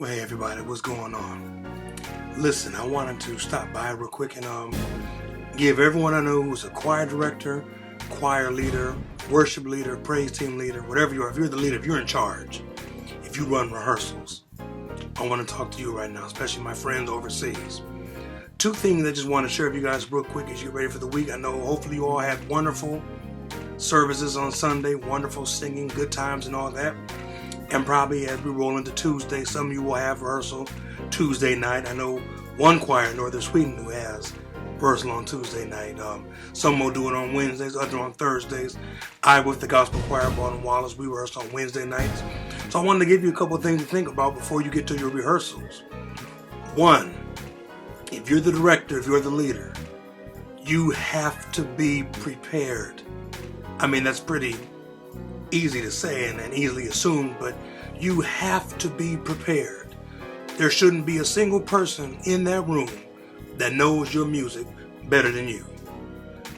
Well, hey everybody, what's going on? Listen, I wanted to stop by real quick and give everyone I know who's a choir director, choir leader, worship leader, praise team leader, whatever you are, if you're the leader, if you're in charge, if you run rehearsals, I want to talk to you right now, especially my friends overseas. Two things I just want to share with you guys real quick as you're ready for the week. I know hopefully you all had wonderful services on Sunday, wonderful singing, good times and all that. And probably as we roll into Tuesday, some of you will have rehearsal Tuesday night. I know one choir in Northern Sweden who has rehearsal on Tuesday night. Some will do it on Wednesdays, others on Thursdays. I, with the Gospel Choir, Baldwin Wallace, we rehearse on Wednesday nights. So I wanted to give you a couple of things to think about before you get to your rehearsals. One, if you're the director, if you're the leader, you have to be prepared. I mean, that's pretty easy to say and easily assumed, but you have to be prepared. There shouldn't be a single person in that room that knows your music better than you.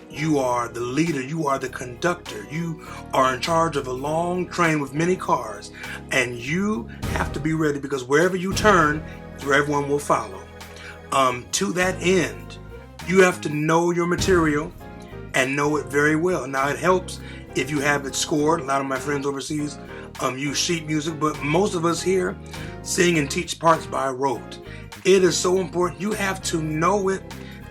You are the leader, you are the conductor, you are in charge of a long train with many cars, and you have to be ready because wherever you turn, everyone will follow. To that end, you have to know your material and know it very well. Now it helps if you have it scored. A lot of my friends overseas use sheet music, but most of us here sing and teach parts by rote. It is so important. You have to know it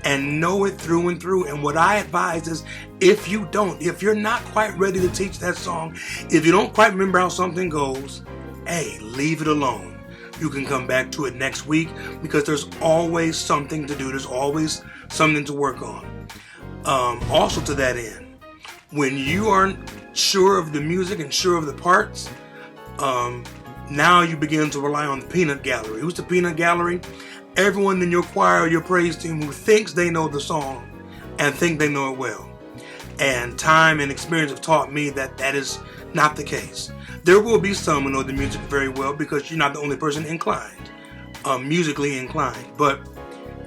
and know it through and through. And what I advise is if you're not quite ready to teach that song, if you don't quite remember how something goes, hey, leave it alone. You can come back to it next week because there's always something to do. There's always something to work on. Also to that end, when you aren't sure of the music and sure of the parts, now you begin to rely on the peanut gallery. Who's the peanut gallery? Everyone in your choir or your praise team who thinks they know the song and think they know it well. And time and experience have taught me that that is not the case. There will be some who know the music very well because you're not the only person inclined, musically inclined. But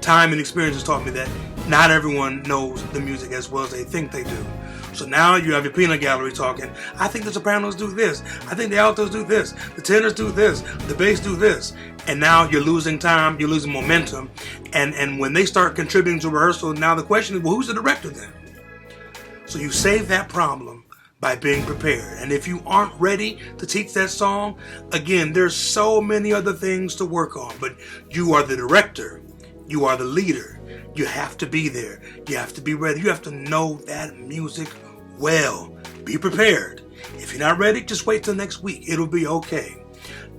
time and experience has taught me that not everyone knows the music as well as they think they do. So now you have your peanut gallery talking, I think the sopranos do this, I think the altos do this, the tenors do this, the bass do this. And now you're losing time, you're losing momentum. And when they start contributing to rehearsal, now the question is, well, who's the director then? So you save that problem by being prepared. And if you aren't ready to teach that song, again, there's so many other things to work on. But you are the director, you are the leader. You have to be there. You have to be ready. You have to know that music well. Be prepared. If you're not ready, just wait till next week. It'll be okay.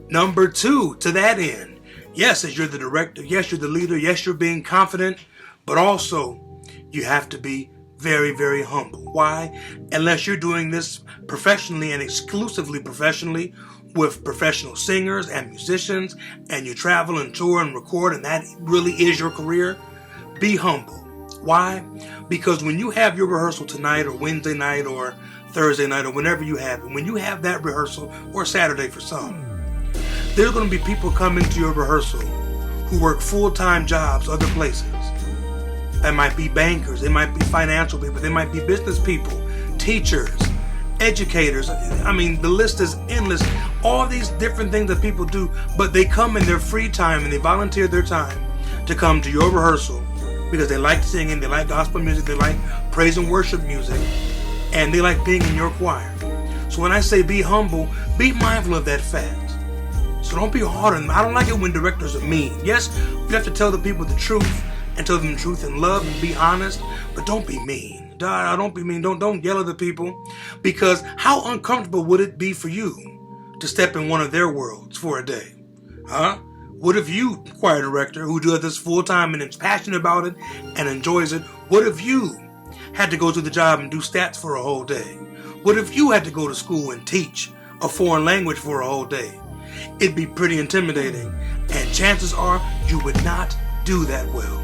Number two, to that end, yes, as you're the director, yes, you're the leader, yes, you're being confident, but also you have to be very, very humble. Why? Unless you're doing this professionally and exclusively professionally with professional singers and musicians, and you travel and tour and record, and that really is your career, be humble. Why? Because when you have your rehearsal tonight or Wednesday night or Thursday night or whenever you have it, when you have that rehearsal, or Saturday for some, there's going to be people coming to your rehearsal who work full-time jobs other places. That might be bankers, they might be financial people, they might be business people, teachers, educators. I mean, the list is endless. All these different things that people do, but they come in their free time and they volunteer their time to come to your rehearsal because they like singing, they like gospel music, they like praise and worship music, and they like being in your choir. So when I say be humble, be mindful of that fact. So don't be hard on them. I don't like it when directors are mean. Yes, you have to tell the people the truth and tell them the truth in love and be honest, but don't be mean. Don't be mean. Don't yell at the people, because how uncomfortable would it be for you to step in one of their worlds for a day? Huh? What if you, choir director, who does this full time and is passionate about it and enjoys it, what if you had to go to the job and do stats for a whole day? What if you had to go to school and teach a foreign language for a whole day? It'd be pretty intimidating, and chances are you would not do that well.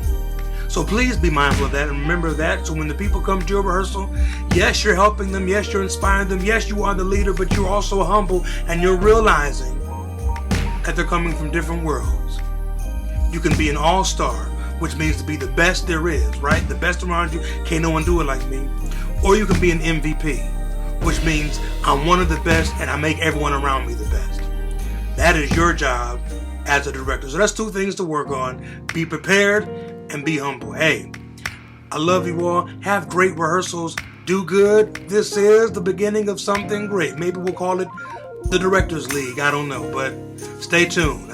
So please be mindful of that and remember that. So when the people come to your rehearsal, yes, you're helping them. Yes, you're inspiring them. Yes, you are the leader, but you're also humble and you're realizing that they're coming from different worlds. You can be an all-star, which means to be the best there is, right? The best around you. Can't no one do it like me. Or you can be an MVP, which means I'm one of the best and I make everyone around me the best. That is your job as a director. So that's two things to work on. Be prepared and be humble. Hey, I love you all. Have great rehearsals. Do good. This is the beginning of something great. Maybe we'll call it the Directors League. I don't know, but stay tuned.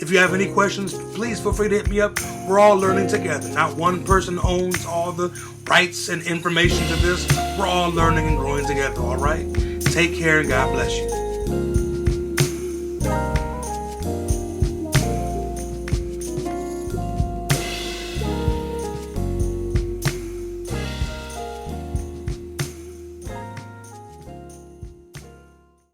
If you have any questions, please feel free to hit me up. We're all learning together. Not one person owns all the rights and information to this. We're all learning and growing together, all right? Take care and God bless you.